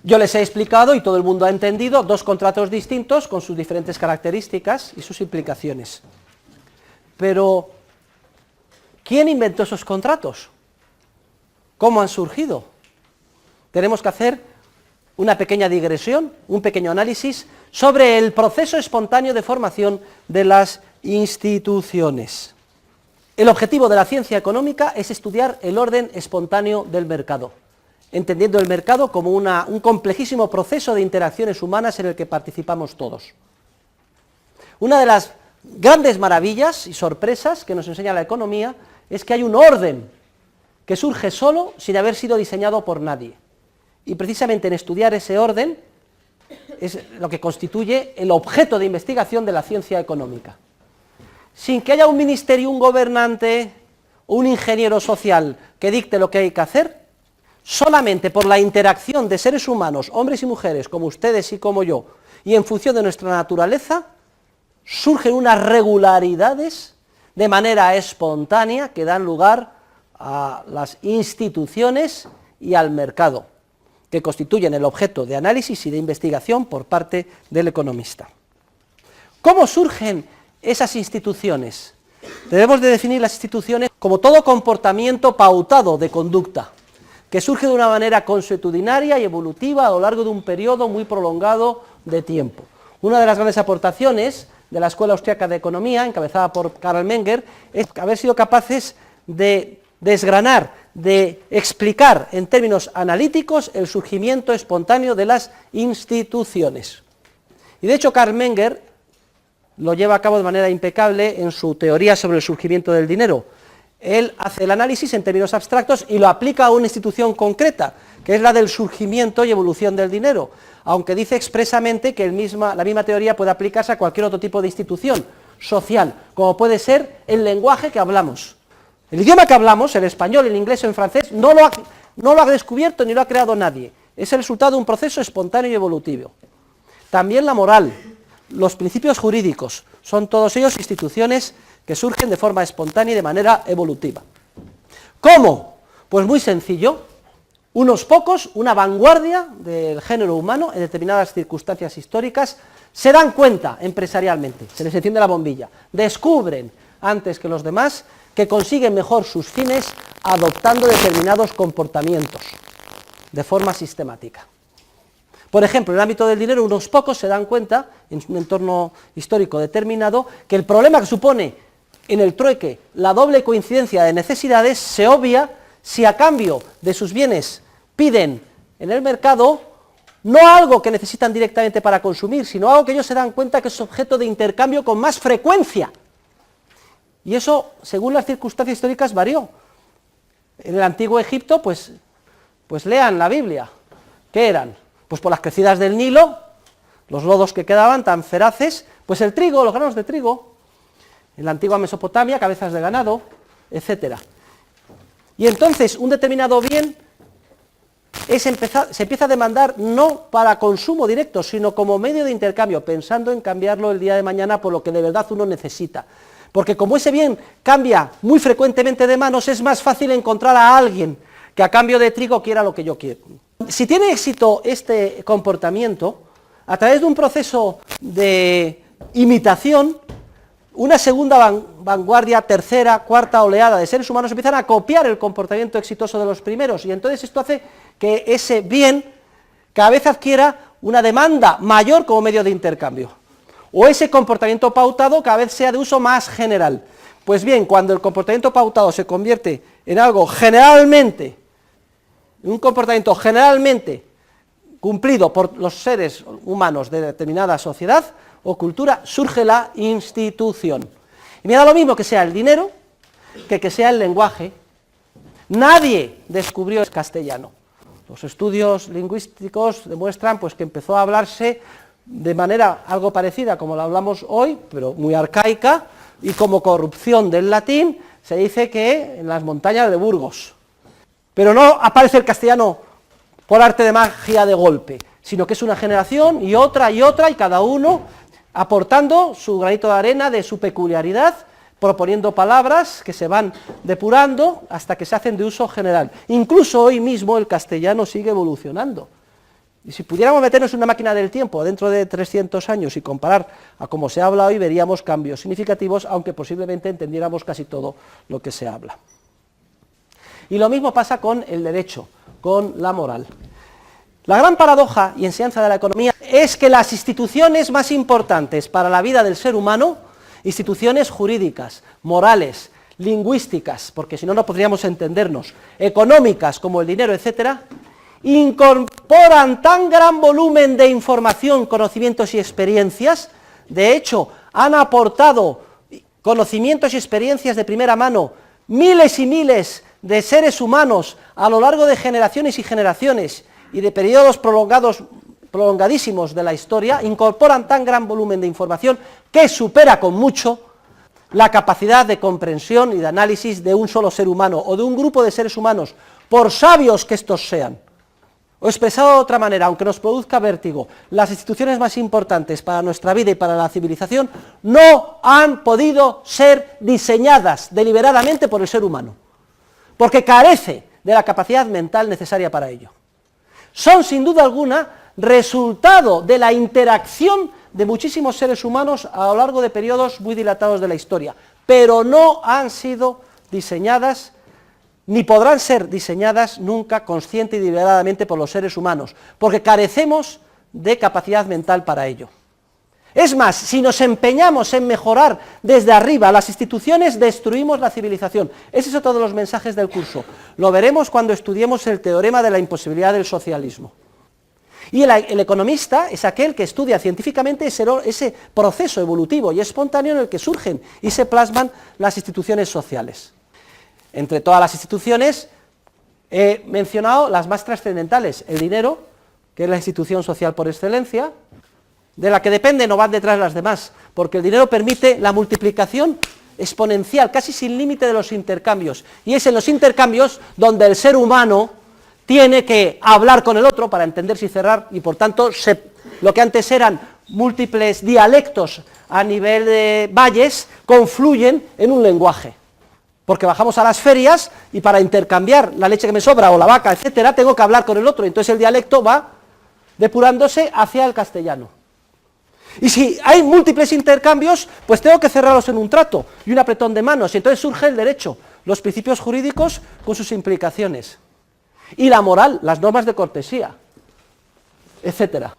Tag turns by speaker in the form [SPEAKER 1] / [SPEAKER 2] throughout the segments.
[SPEAKER 1] Yo les he explicado, y todo el mundo ha entendido, dos contratos distintos con sus diferentes características y sus implicaciones. Pero, ¿quién inventó esos contratos? ¿Cómo han surgido? Tenemos que hacer una pequeña digresión, un pequeño análisis sobre el proceso espontáneo de formación de las instituciones. El objetivo de la ciencia económica es estudiar el orden espontáneo del mercado, entendiendo el mercado como un complejísimo proceso de interacciones humanas en el que participamos todos. Una de las grandes maravillas y sorpresas que nos enseña la economía es que hay un orden que surge solo sin haber sido diseñado por nadie. Y precisamente en estudiar ese orden es lo que constituye el objeto de investigación de la ciencia económica. Sin que haya un ministerio, un gobernante o un ingeniero social que dicte lo que hay que hacer, solamente por la interacción de seres humanos, hombres y mujeres, como ustedes y como yo, y en función de nuestra naturaleza, surgen unas regularidades de manera espontánea que dan lugar a las instituciones y al mercado, que constituyen el objeto de análisis y de investigación por parte del economista. ¿Cómo surgen esas instituciones? Debemos de definir las instituciones como todo comportamiento pautado de conducta, que surge de una manera consuetudinaria y evolutiva a lo largo de un periodo muy prolongado de tiempo. Una de las grandes aportaciones de la Escuela Austriaca de Economía, encabezada por Karl Menger, es haber sido capaces de desgranar, de explicar en términos analíticos el surgimiento espontáneo de las instituciones. Y de hecho Karl Menger lo lleva a cabo de manera impecable en su teoría sobre el surgimiento del dinero. Él hace el análisis en términos abstractos y lo aplica a una institución concreta, que es la del surgimiento y evolución del dinero, aunque dice expresamente que la misma teoría puede aplicarse a cualquier otro tipo de institución social, como puede ser el lenguaje que hablamos. El idioma que hablamos, el español, el inglés o el francés, no lo ha descubierto ni lo ha creado nadie, es el resultado de un proceso espontáneo y evolutivo. También la moral, los principios jurídicos, son todos ellos instituciones que surgen de forma espontánea y de manera evolutiva. ¿Cómo? Pues muy sencillo, unos pocos, una vanguardia del género humano en determinadas circunstancias históricas, se dan cuenta empresarialmente, se les enciende la bombilla, descubren antes que los demás que consiguen mejor sus fines adoptando determinados comportamientos de forma sistemática. Por ejemplo, en el ámbito del dinero, unos pocos se dan cuenta, en un entorno histórico determinado, que el problema que supone en el trueque la doble coincidencia de necesidades se obvia si a cambio de sus bienes piden en el mercado no algo que necesitan directamente para consumir, sino algo que ellos se dan cuenta que es objeto de intercambio con más frecuencia. Y eso, según las circunstancias históricas, varió. En el antiguo Egipto, pues lean la Biblia. ¿Qué eran? Pues por las crecidas del Nilo, los lodos que quedaban tan feraces, pues el trigo, los granos de trigo. En la antigua Mesopotamia, cabezas de ganado, etc. Y entonces, un determinado bien se empieza a demandar no para consumo directo, sino como medio de intercambio, pensando en cambiarlo el día de mañana por lo que de verdad uno necesita. Porque como ese bien cambia muy frecuentemente de manos, es más fácil encontrar a alguien que a cambio de trigo quiera lo que yo quiero. Si tiene éxito este comportamiento, a través de un proceso de imitación, una segunda vanguardia, tercera, cuarta oleada de seres humanos empiezan a copiar el comportamiento exitoso de los primeros, y entonces esto hace que ese bien cada vez adquiera una demanda mayor como medio de intercambio, o ese comportamiento pautado cada vez sea de uso más general. Pues bien, cuando el comportamiento pautado se convierte en algo generalmente, un comportamiento generalmente cumplido por los seres humanos de determinada sociedad o cultura, surge la institución. Y me da lo mismo que sea el dinero que sea el lenguaje. Nadie descubrió el castellano. Los estudios lingüísticos demuestran pues, que empezó a hablarse de manera algo parecida como lo hablamos hoy, pero muy arcaica, y como corrupción del latín, se dice que en las montañas de Burgos. Pero no aparece el castellano por arte de magia de golpe, sino que es una generación y otra, y cada uno aportando su granito de arena de su peculiaridad, proponiendo palabras que se van depurando hasta que se hacen de uso general. Incluso hoy mismo el castellano sigue evolucionando. Y si pudiéramos meternos en una máquina del tiempo dentro de 300 años y comparar a cómo se habla hoy, veríamos cambios significativos, aunque posiblemente entendiéramos casi todo lo que se habla. Y lo mismo pasa con el derecho, con la moral. La gran paradoja y enseñanza de la economía es que las instituciones más importantes para la vida del ser humano, instituciones jurídicas, morales, lingüísticas, porque si no, no podríamos entendernos, económicas como el dinero, etcétera, incorporan tan gran volumen de información, conocimientos y experiencias, de hecho, han aportado conocimientos y experiencias de primera mano, miles y miles de seres humanos a lo largo de generaciones y generaciones y de periodos prolongadísimos de la historia, incorporan tan gran volumen de información que supera con mucho la capacidad de comprensión y de análisis de un solo ser humano o de un grupo de seres humanos, por sabios que estos sean. O expresado de otra manera, aunque nos produzca vértigo, las instituciones más importantes para nuestra vida y para la civilización no han podido ser diseñadas deliberadamente por el ser humano, porque carece de la capacidad mental necesaria para ello. Son, sin duda alguna, resultado de la interacción de muchísimos seres humanos a lo largo de periodos muy dilatados de la historia, pero no han sido diseñadas ni podrán ser diseñadas nunca consciente y deliberadamente por los seres humanos, porque carecemos de capacidad mental para ello. Es más, si nos empeñamos en mejorar desde arriba las instituciones, destruimos la civilización. Ese es otro de los mensajes del curso. Lo veremos cuando estudiemos el teorema de la imposibilidad del socialismo. Y el economista es aquel que estudia científicamente ese proceso evolutivo y espontáneo en el que surgen y se plasman las instituciones sociales. Entre todas las instituciones he mencionado las más trascendentales, el dinero, que es la institución social por excelencia, de la que dependen o van detrás las demás, porque el dinero permite la multiplicación exponencial, casi sin límite de los intercambios, y es en los intercambios donde el ser humano tiene que hablar con el otro para entenderse y cerrar, y por tanto lo que antes eran múltiples dialectos a nivel de valles, confluyen en un lenguaje. Porque bajamos a las ferias y para intercambiar la leche que me sobra o la vaca, etcétera, tengo que hablar con el otro, entonces el dialecto va depurándose hacia el castellano. Y si hay múltiples intercambios, pues tengo que cerrarlos en un trato y un apretón de manos, y entonces surge el derecho, los principios jurídicos con sus implicaciones, y la moral, las normas de cortesía, etcétera.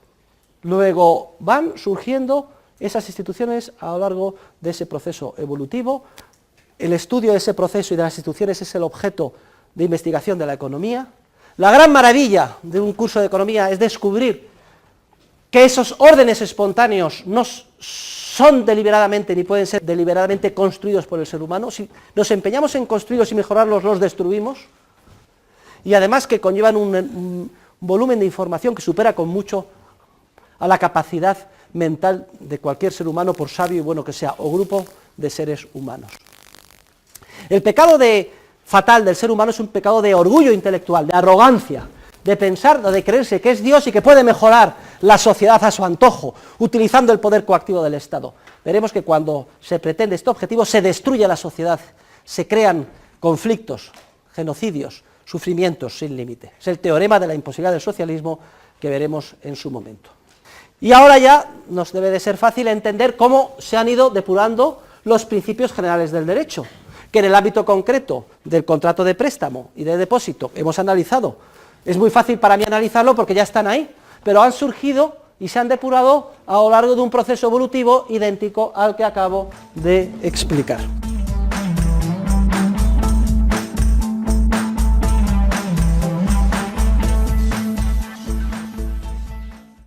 [SPEAKER 1] Luego van surgiendo esas instituciones a lo largo de ese proceso evolutivo. El estudio de ese proceso y de las instituciones es el objeto de investigación de la economía. La gran maravilla de un curso de economía es descubrir que esos órdenes espontáneos no son deliberadamente ni pueden ser deliberadamente construidos por el ser humano. Si nos empeñamos en construirlos y mejorarlos, los destruimos. Y además que conllevan un volumen de información que supera con mucho a la capacidad mental de cualquier ser humano, por sabio y bueno que sea, o grupo de seres humanos. El pecado fatal del ser humano es un pecado de orgullo intelectual, de arrogancia, de pensar o de creerse que es Dios y que puede mejorar la sociedad a su antojo, utilizando el poder coactivo del Estado. Veremos que cuando se pretende este objetivo se destruye la sociedad, se crean conflictos, genocidios, sufrimientos sin límite. Es el teorema de la imposibilidad del socialismo que veremos en su momento. Y ahora ya nos debe de ser fácil entender cómo se han ido depurando los principios generales del derecho, que en el ámbito concreto del contrato de préstamo y de depósito hemos analizado. Es muy fácil para mí analizarlo porque ya están ahí, pero han surgido y se han depurado a lo largo de un proceso evolutivo idéntico al que acabo de explicar.